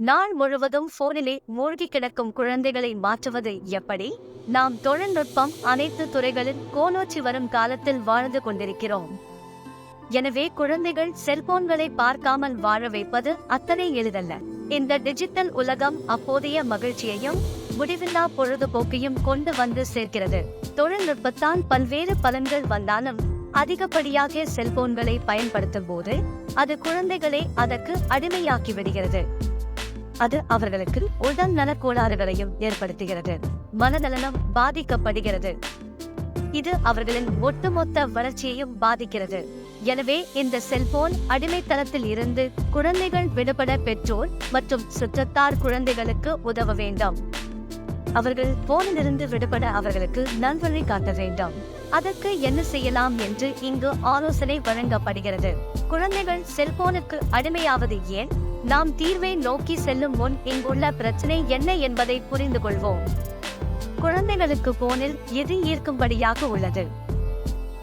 நாள் முழுவதும் போனிலே மூழ்கி கிடக்கும் குழந்தைகளை மாற்றுவது எப்படி? நாம் தொழில்நுட்பம் அனைத்து துறைகளில் கோலோச்சி வரும் காலத்தில் வாழ்ந்து கொண்டிருக்கிறோம். எனவே குழந்தைகள் செல்போன்களை பார்க்காமல் வாழ வைப்பது அத்தனை எளிதல்ல. இந்த டிஜிட்டல் உலகம் அப்போதைய மகிழ்ச்சியையும் முடிவில்லா பொழுதுபோக்கையும் கொண்டு வந்து சேர்க்கிறது. தொழில்நுட்பத்தால் பல்வேறு பலன்கள் வந்தாலும் அதிகப்படியாக செல்போன்களை பயன்படுத்தும் போது அது குழந்தைகளை அதற்கு அடிமையாக்கி விடுகிறது. அது அவர்களுக்கு உடல் நலக் கோளாறுகளையும் ஏற்படுத்துகிறது. மனநலனம் பாதிக்கப்படுகிறது. இது அவர்களின் ஒட்டுமொத்த வளர்ச்சியையும் பாதிக்கிறது. எனவே இந்த செல்போன் அடிமைத்தனத்தில் இருந்து குழந்தைகள் விடுபட பெற்றோர் மற்றும் சுற்றத்தார் குழந்தைகளுக்கு உதவ வேண்டும். அவர்கள் போனிலிருந்து விடுபட அவர்களுக்கு நல்வழி காட்ட வேண்டும். அதற்கு என்ன செய்யலாம் என்று இங்கு ஆலோசனை வழங்கப்படுகிறது. குழந்தைகள் செல்போனுக்கு அடிமையாவது ஏன்? நாம் தீர்வை நோக்கி செல்லும் முன் இங்குள்ள பிரச்சனை என்ன என்பதை புரிந்து கொள்வோம். குழந்தைகளுக்கு போனில் எது ஈர்க்கும்படியாக உள்ளது?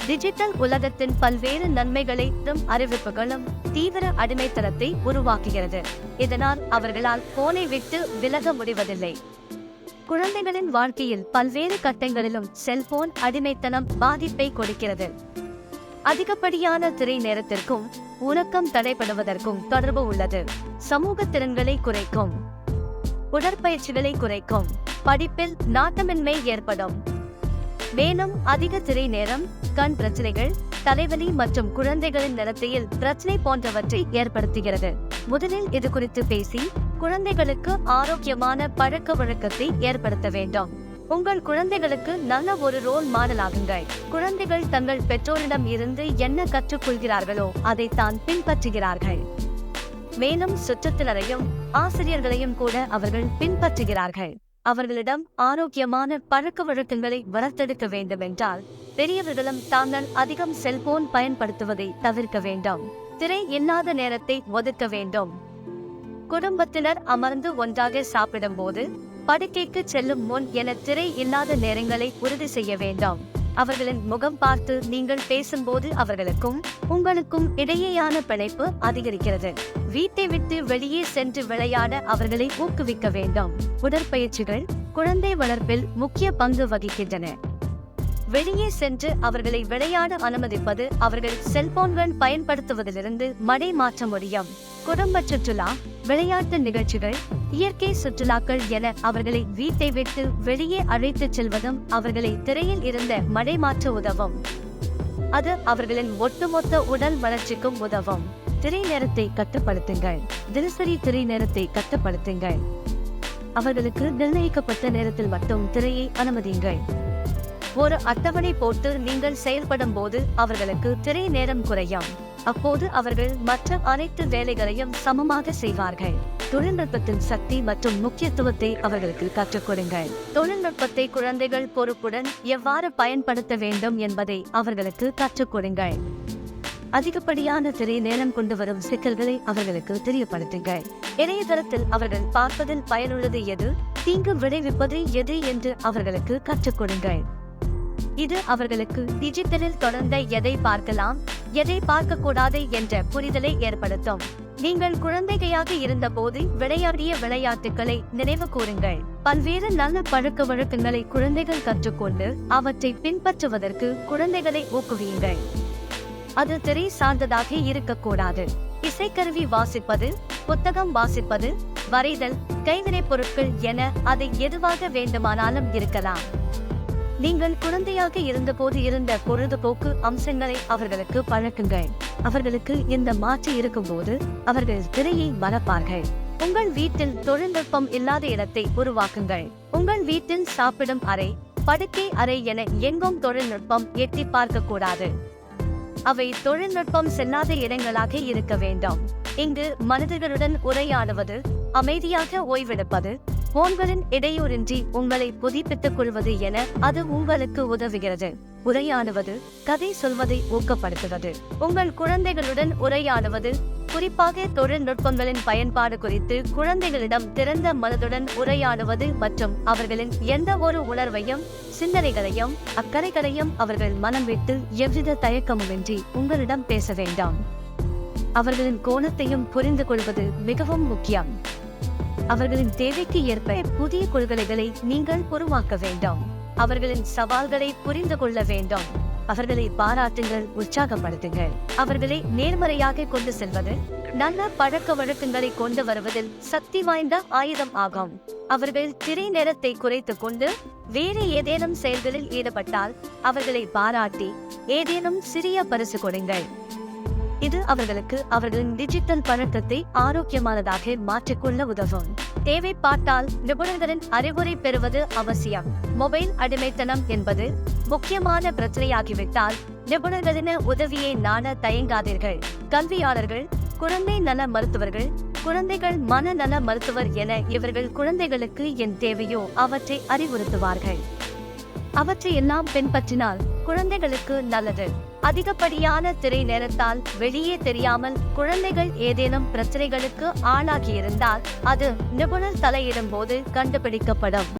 டிஜிட்டல் உலகத்தின் பல்வேறு நன்மைகளும் அறிவிப்புகளும் தீவிர அடிமைத்தனத்தை உருவாக்குகிறது. இதனால் அவர்களால் போனை விட்டு விலக முடிவதில்லை. குழந்தைகளின் வாழ்க்கையில் பல்வேறு கட்டங்களிலும் செல்போன் அடிமைத்தனம் பாதிப்பை கொடுக்கிறது. அதிகப்படியான திரை நேரத்திற்கும் உறக்கம் தடைபடுவதற்கும் தொடர்பு உள்ளது. சமூக திறன்களை குறைக்கும், உடற்பயிற்சிகளை குறைக்கும், படிப்பில் நாட்டமின்மை ஏற்படும். மேலும் அதிக திரை நேரம் கண் பிரச்சனைகள், தலைவலி மற்றும் குழந்தைகளின் நடத்தையில் பிரச்சனை போன்றவற்றை ஏற்படுத்துகிறது. முதலில் இது குறித்து பேசி குழந்தைகளுக்கு ஆரோக்கியமான பழக்க வழக்கத்தை ஏற்படுத்த வேண்டும். உங்கள் குழந்தைகளுக்கு நல்ல ஒரு ரோல் மாடல் ஆகுங்கள். குழந்தைகள் தங்கள் பெற்றோரிடம் இருந்து என்ன கற்றுக்கொள்கிறார்களோ அதை தான் பின்பற்றுகிறார்கள். மேலும் சுற்றத்தினரையும் ஆசிரியர்களையும் கூட அவர்கள் பின்பற்றுகிறார்கள். அவர்களிடம் ஆரோக்கியமான பழக்க வழக்கங்களை வளர்த்தெடுக்க வேண்டும் என்றால் பெரியவர்களும் தாங்கள் அதிகம் செல்போன் பயன்படுத்துவதை தவிர்க்க வேண்டும். திரை இல்லாத நேரத்தை ஒதுக்க வேண்டும். குடும்பத்தினர் அமர்ந்து ஒன்றாக சாப்பிடும் போது படுக்கைக்கு செல்லும் முன் என திரை இல்லாத நேரங்களை உறுதி செய்ய வேண்டும். அவர்களின் முகம் பார்த்து நீங்கள் பேசும்போது அவர்களுக்கும் உங்களுக்கும் இடையேயான பிணைப்பு அதிகரிக்கிறது. வீட்டை விட்டு வெளியே சென்று விளையாட அவர்களை ஊக்குவிக்க வேண்டும். உடற்பயிற்சிகள் குழந்தை வளர்ப்பில் முக்கிய பங்கு வகிக்கின்றன. வெளியே சென்று அவர்களை விளையாட அனுமதிப்பது அவர்கள் செல்போன்கள் பயன்படுத்துவதிலிருந்து மடை மாற்ற முடியும். குடும்ப சுற்றுலா, விளையாட்டு நிகழ்ச்சிகள், இயற்கை சுற்றுலாக்கள் என அவர்களை வீட்டை விட்டு வெளியே அழைத்துச் செல்வதும் அவர்களை திரையில் இருந்த மடை மாற்ற உதவும். அது அவர்களின் ஒட்டுமொத்த உடல் வளர்ச்சிக்கும் உதவும். திரை நேரத்தை கட்டுப்படுத்துங்கள். தினசரி திரை நேரத்தை கட்டுப்படுத்துங்கள். அவர்களுக்கு நிர்ணயிக்கப்பட்ட நேரத்தில் மட்டும் திரையை அனுமதியுங்கள். ஒரு அட்டவணை போட்டு நீங்கள் செயல்படும் போது அவர்களுக்கு திரை நேரம் குறையும். அப்போது அவர்கள் மற்ற அனைத்து வேலைகளையும் சமமாக செய்வார்கள். தொழில்நுட்பத்தின் சக்தி மற்றும் முக்கியத்துவத்தை அவர்களுக்கு கற்றுக் கொடுங்கள். தொழில்நுட்பத்தை குழந்தைகள் பொறுப்புடன் எவ்வாறு பயன்படுத்த வேண்டும் என்பதை அவர்களுக்கு கற்றுக் கொடுங்கள். அதிகப்படியான திரை நேரம் கொண்டு வரும் சிக்கல்களை அவர்களுக்கு தெரியப்படுத்துங்கள். இணையதளத்தில் அவர்கள் பார்ப்பதில் பயனுள்ளது எது, தீங்கு விளைவிப்பது எது என்று அவர்களுக்கு கற்றுக் கொடுங்கள். இது அவர்களுக்கு டிஜிட்டலில் தொடர்ந்த எதை பார்க்கலாம், எதை பார்க்கக்கூடாது என்ற புரிதலை ஏற்படுத்தும். நீங்கள் குழந்தையாக இருந்த போது விளையாடிய விளையாட்டுகளை நினைவு கூறுங்கள். பல்வேறு நல்ல பழக்க வழக்கங்களை குழந்தைகள் கற்றுக்கொண்டு அவற்றை பின்பற்றுவதற்கு குழந்தைகளை ஊக்குவியுங்கள். அது திரை சார்ந்ததாக இருக்கக்கூடாது. இசைக்கருவி வாசிப்பது, புத்தகம் வாசிப்பது, வரைதல், கைவினைப் பொருட்கள் என அதை எதுவாக வேண்டுமானாலும் இருக்கலாம். நீங்கள் குழந்தையாக இருந்தபோது இருந்த பொழுதுபோக்கு அம்சங்களை அவர்களுக்கு பழக்குங்கள். அவர்களுக்கு இந்த மாற்று இருக்கும்போது அவர்கள் திரையை மறப்பார்கள். உங்கள் வீட்டில் தொழில்நுட்பம் இல்லாத இடத்தை உருவாக்குங்கள். உங்கள் வீட்டில் சாப்பிடும் அறை, படுக்கை அறை என எங்கும் தொழில்நுட்பம் எட்டி பார்க்க கூடாது. அவை தொழில்நுட்பம் செல்லாத இடங்களாக இருக்க வேண்டும். இங்கு மனிதர்களுடன் உரையாடுவது, அமைதியாக ஓய்வெடுப்பது, போன்களின் இடையூறின்றி உங்களை புதுப்பித்துக் கொள்வது என அது உங்களுக்கு உதவுகிறது. உரையாடுவது, கதை சொல்வதை ஊக்கப்படுத்துவது. உங்கள் குழந்தைகளுடன் உரையாடுவது, குறிப்பாக தொழில்நுட்பங்களின் பயன்பாடு குறித்து குழந்தைகளிடம் திறந்த மனதுடன் உரையாடுவது மற்றும் அவர்களின் எந்த ஒரு உணர்வையும் சிந்தனைகளையும் அக்கறைகளையும் அவர்கள் மனம் விட்டு எவ்வித தயக்கமுமின்றி உங்களிடம் பேச வேண்டாம். அவர்களின் கோணத்தையும் புரிந்து கொள்வது மிகவும் முக்கியம். அவர்களின் தேவைக்கு ஏற்ப புதிய கொள்கைகளை நீங்கள் உருவாக்க வேண்டும். அவர்களின் சவால்களை புரிந்து கொள்ள வேண்டும். அவர்களை பாராட்டுங்கள், உற்சாகப்படுத்துங்கள். அவர்களை நேர்மறையாக கொண்டு செல்வது நல்ல பழக்க வழக்கங்களை கொண்டு வருவதில் சக்தி வாய்ந்த ஆயுதம் ஆகும். அவர்கள் திரை நேரத்தை குறைத்துக் கொண்டு வேறு ஏதேனும் செயல்களில் ஈடுபட்டால் அவர்களை பாராட்டி ஏதேனும் சிறிய பரிசு கொடுங்கள். இது அவர்களுக்கு அவர்களின் டிஜிட்டல் பழக்கத்தை ஆரோக்கியமானதாக மாற்றிக்கொள்ள உதவும். தேவைப்பட்டால் நிபுணர்களின் அறிவுரை பெறுவது அவசியம். மொபைல் அடிமைத்தனம் என்பது முக்கியமான பிரச்சனையாகிவிட்டால் நிபுணர்களின் உதவியை நாட தயங்காதீர்கள். கல்வியாளர்கள், குழந்தை நல மருத்துவர்கள், குழந்தைகள் மனநல மருத்துவர் என இவர்கள் குழந்தைகளுக்கு என் தேவையோ அவற்றை அறிவுறுத்துவார்கள். அவற்றை எல்லாம் பின்பற்றினால் குழந்தைகளுக்கு நல்லது. அதிகப்படியான திரை நேரத்தால் வெளியே தெரியாமல் குழந்தைகள் ஏதேனும் பிரச்சனைகளுக்கு ஆளாகியிருந்தால் அது நிபுணர் தலையிடும் போது கண்டுபிடிக்கப்படும்.